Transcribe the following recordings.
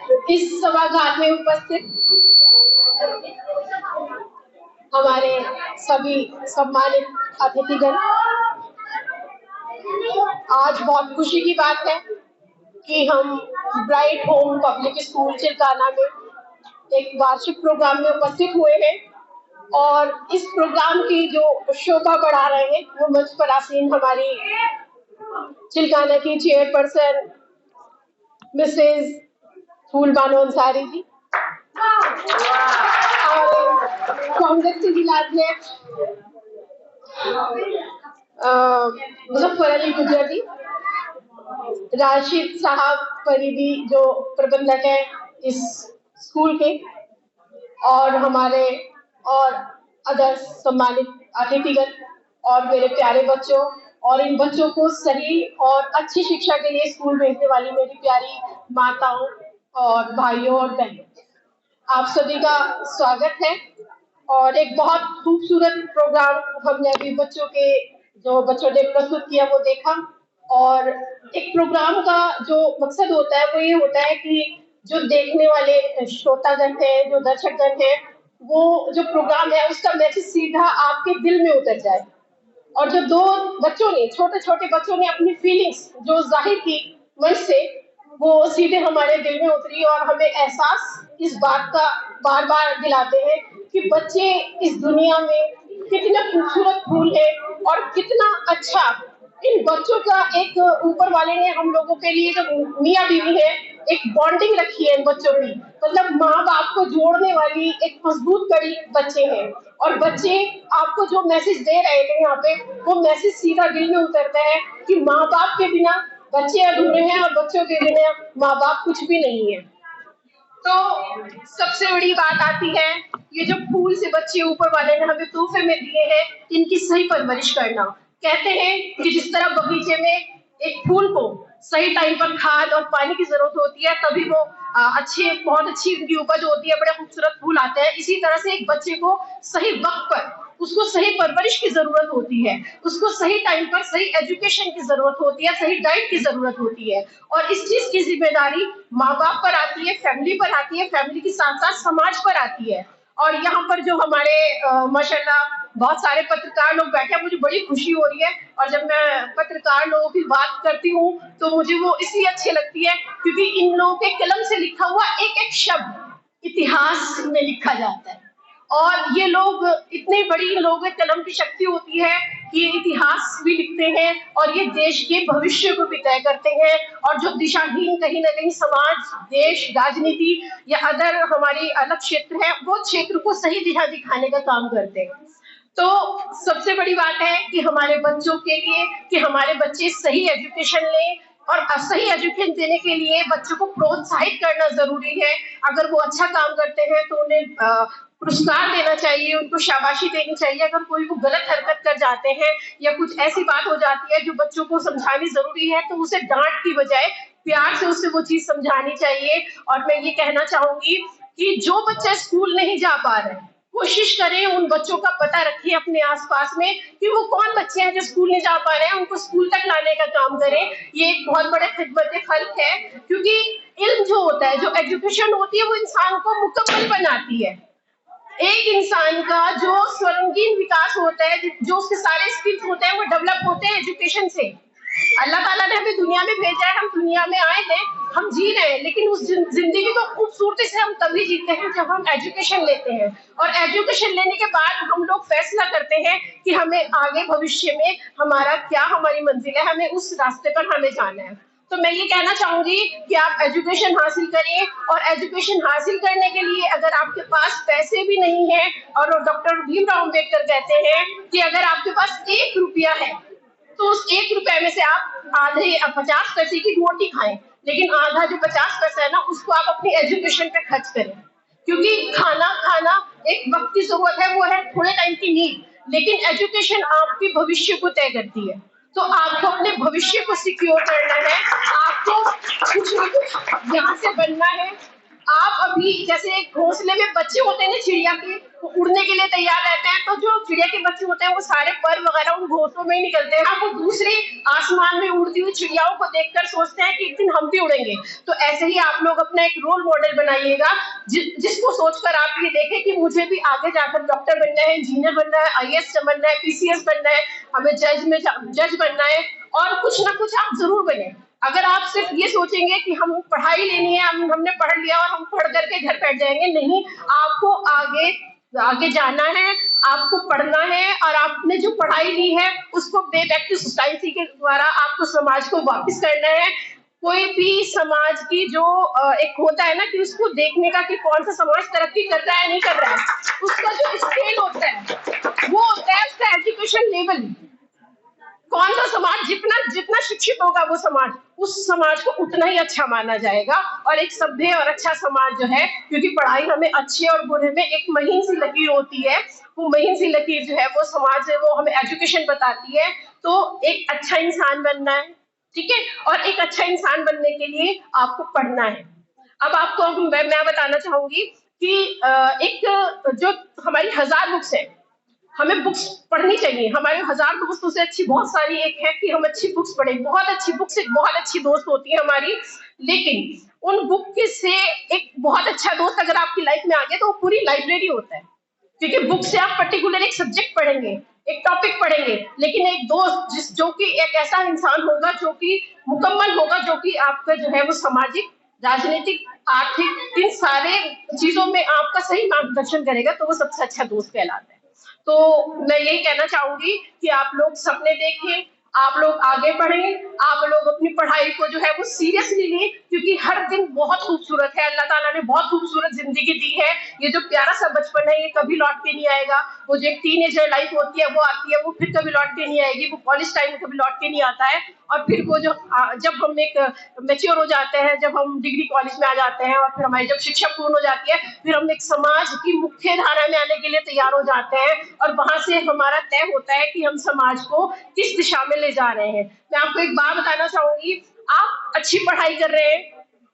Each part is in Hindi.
इस सभागार में उपस्थित हमारे सभी सम्मानित अतिथिगण, आज बहुत खुशी की बात है कि हम ब्राइट होम पब्लिक स्कूल चिल्काना में एक वार्षिक प्रोग्राम में उपस्थित हुए हैं और इस प्रोग्राम की जो शोभा बढ़ा रहे हैं वो मंच पर आसीन हमारी चिल्काना की चेयरपर्सन मिसेज फूलबानो अंसारी जी, कांग्रेस के जिलाध्यक्ष मुजफ्फर अली गुजर जी, राशिद साहब परिधि जो प्रबंधक है इस स्कूल के, और हमारे और अदर सम्मानित अतिथिगण और मेरे प्यारे बच्चों और इन बच्चों को सही और अच्छी शिक्षा के लिए स्कूल भेजने वाली मेरी प्यारी माताओं और भाइयों और बहनों, आप सभी का स्वागत है। और एक बहुत खूबसूरत प्रोग्राम हमने अभी बच्चों ने प्रस्तुत किया वो देखा। और एक प्रोग्राम का जो मकसद होता है वो ये होता है कि जो देखने वाले श्रोतागण हैं, जो दर्शकगण हैं, वो जो प्रोग्राम है उसका मैसेज सीधा आपके दिल में उतर जाए। और जो दो बच्चों ने, छोटे छोटे बच्चों ने अपनी फीलिंग्स जो जाहिर की मंच से, वो सीधे हमारे दिल में उतरी और हमें एहसास इस बात का बार बार दिलाते हैं कि बच्चे इस दुनिया में कितने खूबसूरत फूल है और कितना अच्छा इन बच्चों का एक ऊपर वाले ने हम लोगों के लिए जो मियाँ बीवी है एक बॉन्डिंग रखी है इन बच्चों की, मतलब माँ बाप को जोड़ने वाली एक मजबूत कड़ी बच्चे हैं। और बच्चे आपको जो मैसेज दे रहे थे यहाँ पे, वो मैसेज सीधा दिल में उतरता है कि माँ बाप के बिना बच्चे अधूरे हैं और बच्चों के बिना माँ बाप कुछ भी नहीं है। तो सबसे बड़ी बात आती है, ये जो फूल से बच्चे ऊपर वाले ने हमें तोहफे में दिए हैं, इनकी सही परवरिश करना। कहते हैं कि जिस तरह बगीचे में एक फूल को सही टाइम पर खाद और पानी की जरूरत होती है तभी वो बहुत अच्छी उनकी उपज होती है, बड़े खूबसूरत फूल आते हैं। इसी तरह से एक बच्चे को सही वक्त पर उसको सही परवरिश की जरूरत होती है, उसको सही टाइम पर सही एजुकेशन की जरूरत होती है, सही डाइट की जरूरत होती है। और इस चीज की जिम्मेदारी माँ बाप पर आती है, फैमिली पर आती है, फैमिली के साथ साथ समाज पर आती है। और यहाँ पर जो हमारे माशाल्लाह बहुत सारे पत्रकार लोग बैठे हैं, मुझे बड़ी खुशी हो रही है। और जब मैं पत्रकार लोगों की बात करती हूँ तो मुझे वो इसलिए अच्छी लगती है क्योंकि इन लोगों के कलम से लिखा हुआ एक एक शब्द इतिहास में लिखा जाता है। और ये लोग इतने बड़ी लोगों के कलम की शक्ति होती है कि ये इतिहास भी लिखते हैं और ये देश के भविष्य को भी तय करते हैं। और जो दिशाहीन कहीं ना कहीं समाज, देश, राजनीति या अदर हमारी अलग क्षेत्र है, वो क्षेत्र को सही दिशा दिखाने का काम करते हैं। तो सबसे बड़ी बात है कि हमारे बच्चों के लिए कि हमारे बच्चे सही एजुकेशन लें, और सही एजुकेशन देने के लिए बच्चों को प्रोत्साहित करना जरूरी है। अगर वो अच्छा काम करते हैं तो उन्हें पुरस्कार देना चाहिए, उनको शाबाशी देनी चाहिए। अगर कोई वो गलत हरकत कर जाते हैं या कुछ ऐसी बात हो जाती है जो बच्चों को समझानी जरूरी है तो उसे डांट की बजाय प्यार से उससे वो चीज समझानी चाहिए। और मैं ये कहना चाहूंगी कि जो बच्चे स्कूल नहीं जा पा रहे, कोशिश करें उन बच्चों का पता रखें अपने आसपास में कि वो कौन बच्चे हैं जो स्कूल नहीं जा पा रहे हैं, उनको स्कूल तक लाने का काम करें। ये एक बहुत बड़े खिदमत खल्क है, क्योंकि इल्म जो होता है, जो एजुकेशन होती है, वो इंसान को मुकम्मल बनाती है। एक इंसान का जो सर्वांगीण विकास होता है, जो उसके सारे स्किल्स होते हैं, वो डेवलप होते हैं एजुकेशन से। अल्लाह ताला ने हमें दुनिया में भेजा है, हम दुनिया में आए हैं, हम जी रहे हैं, लेकिन उस जिंदगी को खूबसूरती से हम तभी जीते हैं जब हम एजुकेशन लेते हैं। और एजुकेशन लेने के बाद हम लोग फैसला करते हैं कि हमें आगे भविष्य में हमारी मंजिल है, हमें उस रास्ते पर हमें जाना है। तो मैं ये कहना चाहूंगी कि आप एजुकेशन हासिल करें, और एजुकेशन हासिल करने के लिए अगर आपके पास पैसे भी नहीं है, और डॉक्टर भीमराव अम्बेडकर कहते हैं कि अगर आपके पास 1 रुपया है तो उस 1 रुपए में से आप आधे 50 पैसे की रोटी खाएं, लेकिन आधा जो 50 पैसा है ना, उसको आप अपनी एजुकेशन पे खर्च करें। क्योंकि खाना एक वक्त की जरूरत है, वो है थोड़े टाइम की नीड, लेकिन एजुकेशन आपके भविष्य को तय करती है। तो आपको अपने भविष्य को सिक्योर करना है, आपको कुछ ना कुछ यहाँ से बनना है, आप अभी जैसे घोंसले में बच्चे होते हैं ना चिड़िया के, वो उड़ने के लिए तैयार रहते हैं, तो जो चिड़िया के बच्चे होते हैं वो सारे पर वगैरह उन घोंसलों में ही निकलते हैं। वो दूसरे आसमान में उड़ती हुई चिड़ियाओं को देखकर सोचते हैं कि एक दिन हम भी उड़ेंगे। तो ऐसे ही आप लोग अपना एक रोल मॉडल बनाइएगा, जिसको सोचकर आप ये देखें कि मुझे भी आगे जाकर डॉक्टर बनना है, इंजीनियर बनना है, IAS बनना है, PCS बनना है, हमें जज बनना है, और कुछ ना कुछ आप जरूर बने। अगर आप सिर्फ ये सोचेंगे कि हम पढ़ाई लेनी है, हमने पढ़ लिया और हम पढ़ करके घर बैठ जाएंगे, नहीं, आपको आगे जाना है, आपको पढ़ना है, और आपने जो पढ़ाई ली है उसको बैक टू सोसाइटी के द्वारा आपको समाज को वापस करना है। कोई भी समाज की जो एक होता है ना कि उसको देखने का कि कौन सा समाज तरक्की कर रहा है नहीं कर रहा है, उसका जो स्केल होता है वो होता है उसका एजुकेशन लेवल। कौन सा समाज जितना शिक्षित होगा वो समाज, उस समाज को उतना ही अच्छा माना जाएगा, और एक सभ्य और अच्छा समाज जो है, क्योंकि पढ़ाई हमें अच्छे और बुरे में एक महीन सी लकीर होती है, वो महीन सी लकीर जो है वो समाज है, वो हमें एजुकेशन बताती है। तो एक अच्छा इंसान बनना है, ठीक है, और एक अच्छा इंसान बनने के लिए आपको पढ़ना है। अब आपको मैं बताना चाहूंगी कि एक जो हमारी 1000 बुक्स है, हमें बुक्स पढ़नी चाहिए। हमारे 1000 दोस्तों से अच्छी बहुत सारी एक है कि हम अच्छी बुक्स पढ़ें। बहुत अच्छी बुक्स एक बहुत अच्छी दोस्त होती है हमारी, लेकिन उन बुक से एक बहुत अच्छा दोस्त अगर आपकी लाइफ में आ गया तो वो पूरी लाइब्रेरी होता है, क्योंकि बुक से आप पर्टिकुलर एक सब्जेक्ट पढ़ेंगे, एक टॉपिक पढ़ेगे, लेकिन एक दोस्त जो कि एक ऐसा इंसान होगा जो कि मुकम्मल होगा, जो कि आपका जो है वो सामाजिक, राजनीतिक, आर्थिक, इन सारे चीजों में आपका सही मार्गदर्शन करेगा, तो वो सबसे अच्छा दोस्त कहलाता है। तो मैं यही कहना चाहूंगी कि आप लोग सपने देखें, आप लोग आगे बढ़ें, आप लोग अपनी पढ़ाई को जो है वो सीरियसली लें, क्योंकि हर दिन बहुत खूबसूरत है। अल्लाह ताला ने बहुत खूबसूरत जिंदगी दी है। ये जो प्यारा सा बचपन है ये कभी लौट के नहीं आएगा। वो जो एक टीनेजर लाइफ होती है वो आती है, वो फिर कभी लौट के नहीं आएगी। वो कॉलेज टाइम कभी लौट के नहीं आता है। और फिर वो जो जब हम एक मेच्योर हो जाते हैं, जब हम डिग्री कॉलेज में आ जाते हैं, और फिर हमारी जब शिक्षा पूर्ण हो जाती है, फिर हम एक समाज की मुख्य धारा में आने के लिए तैयार हो जाते हैं, और वहां से हमारा तय होता है कि हम समाज को किस दिशा में ले जा रहे हैं। मैं आपको एक बात बताना चाहूंगी, आप अच्छी पढ़ाई कर रहे हैं,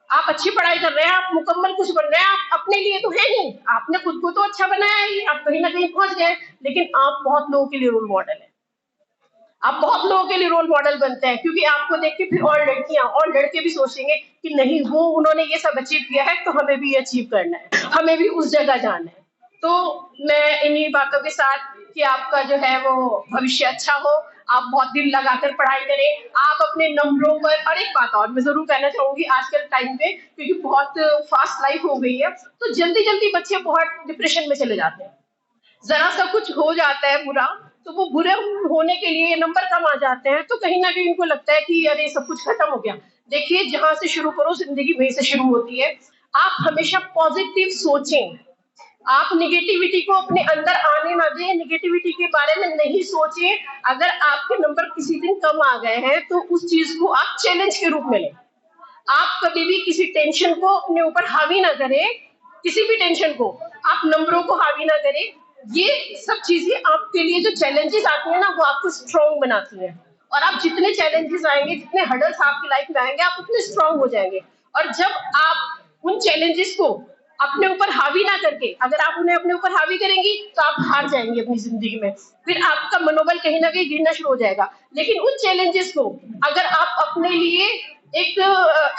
आप अच्छी पढ़ाई कर रहे हैं, आप मुकम्मल कुछ बन रहे हैं, आप अपने लिए तो है नहीं, आपने खुद को तो अच्छा बनाया ही, आप कहीं ना कहीं पहुंच गए, लेकिन आप बहुत लोगों के लिए रोल मॉडल है। आप बहुत लोगों के लिए रोल मॉडल बनते हैं, क्योंकि आपको देख के फिर और लड़कियां और लड़के भी सोचेंगे कि नहीं, वो उन्होंने ये सब अचीव किया है तो हमें भी अचीव करना है, हमें भी उस जगह जाना है। तो मैं इन्हीं बातों के साथ कि आपका जो है वो भविष्य अच्छा हो, आप बहुत दिल लगाकर पढ़ाई करें, आप अपने नंबरों पर। और एक बात और मैं जरूर कहना चाहूंगी, आजकल टाइम पे क्योंकि बहुत फास्ट लाइफ हो गई है, तो जल्दी जल्दी बच्चे बहुत डिप्रेशन में चले जाते हैं। जरा सा कुछ हो जाता है बुरा, तो वो बुरे होने के लिए नंबर कम आ जाते हैं, तो कहीं ना कहीं उनको लगता है कि अरे सब कुछ खत्म हो गया। देखिए, जहां से शुरू करो जिंदगी वहीं से शुरू होती है। आप हमेशा पॉजिटिव सोचें, आप निगेटिविटी को अपने अंदर आने ना दें, निगेटिविटी के बारे में नहीं सोचें। अगर आपके नंबर किसी दिन कम आ गए हैं तो उस चीज को आप चैलेंज के रूप में लें। आप कभी भी किसी टेंशन को अपने ऊपर हावी ना करें, किसी भी टेंशन को आप नंबरों को हावी ना करें। ये सब चीजें आपके लिए जो चैलेंजेस आती है ना, वो आपको स्ट्रॉन्ग बनाती है, और आप जितने चैलेंजेस आएंगे, जितने हर्डल्स आपकी लाइफ में आएंगे, आप उतने स्ट्रॉन्ग हो जाएंगे। और जब आप उन चैलेंजेस को अपने ऊपर हावी ना करके, अगर आप उन्हें अपने ऊपर हावी करेंगी तो आप हार जाएंगे अपनी जिंदगी में, फिर आपका मनोबल कहीं ना कहीं गिरना शुरू हो जाएगा। लेकिन उन चैलेंजेस को अगर आप अपने लिए एक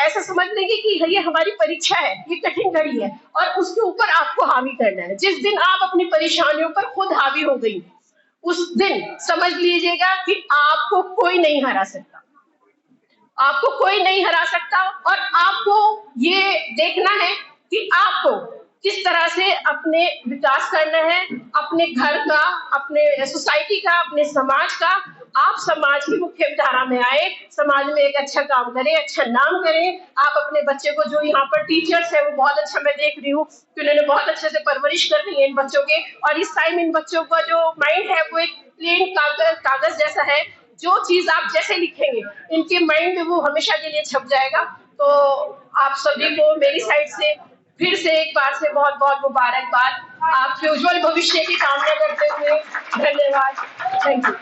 ऐसा समझ लेंगे कि ये हमारी परीक्षा है, ये कठिन घड़ी है, और उसके ऊपर आपको हावी करना है। जिस दिन आप अपनी परेशानियों पर खुद हावी हो गई, उस दिन समझ लीजिएगा कि आपको कोई नहीं हरा सकता, आपको कोई नहीं हरा सकता। और आपको ये देखना है कि आपको किस तरह से अपने विकास करना है, अपने घर का, अपने सोसाइटी का, अपने समाज का। आप समाज की मुख्य धारा में आए, समाज में एक अच्छा काम करें, अच्छा नाम करें। आप अपने बच्चे को, जो यहाँ पर टीचर्स है वो बहुत अच्छा, मैं देख रही हूँ कि उन्होंने बहुत अच्छे से परवरिश कर रही है इन बच्चों के, और इस टाइम इन बच्चों का जो माइंड है वो एक प्लेन कागज जैसा है। जो चीज आप जैसे लिखेंगे इनके माइंड में वो हमेशा के लिए छप जाएगा। तो आप सभी को मेरी साइड से फिर से एक बार से बहुत बहुत मुबारकबाद, आपके उज्जवल भविष्य की कामना करते हुए धन्यवाद। Thank you.